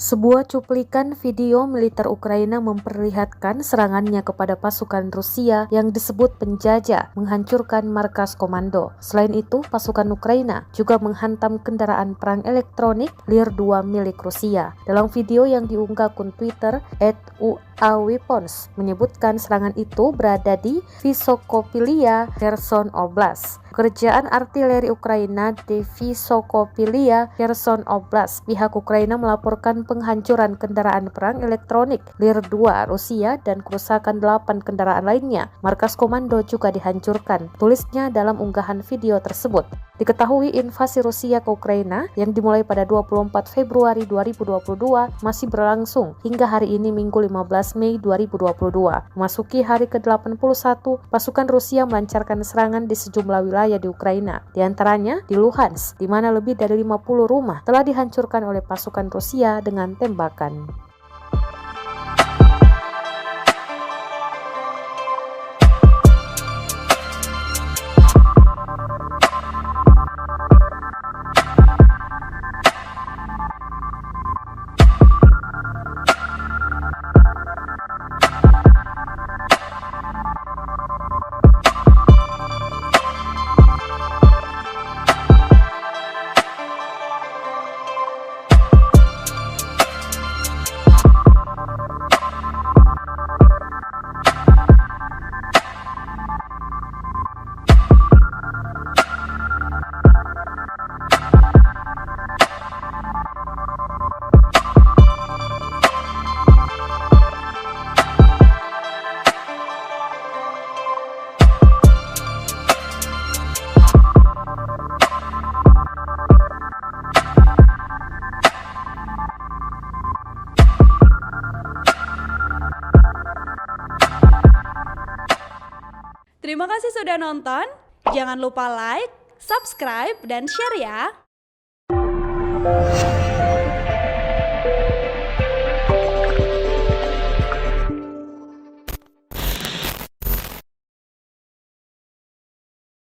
Sebuah cuplikan video militer Ukraina memperlihatkan serangannya kepada pasukan Rusia yang disebut penjajah menghancurkan markas komando. Selain itu, pasukan Ukraina juga menghantam kendaraan perang elektronik Lir-2 milik Rusia. Dalam video yang diunggah akun Twitter @uaweapons menyebutkan serangan itu berada di Vysokopilia, Kherson Oblast. Pekerjaan artileri Ukraina di Vysokopilia, Kherson Oblast. Pihak Ukraina melaporkan penghancuran kendaraan perang elektronik Lir-2 Rusia dan kerusakan 8 kendaraan lainnya. Markas komando juga dihancurkan, tulisnya dalam unggahan video tersebut. Diketahui invasi Rusia ke Ukraina yang dimulai pada 24 Februari 2022 masih berlangsung hingga hari ini Minggu 15 Mei 2022. Memasuki hari ke-81, pasukan Rusia melancarkan serangan di sejumlah wilayah di Ukraina, di antaranya di Luhansk, di mana lebih dari 50 rumah telah dihancurkan oleh pasukan Rusia dengan tembakan. Terima kasih sudah nonton. Jangan lupa like, subscribe, dan share ya.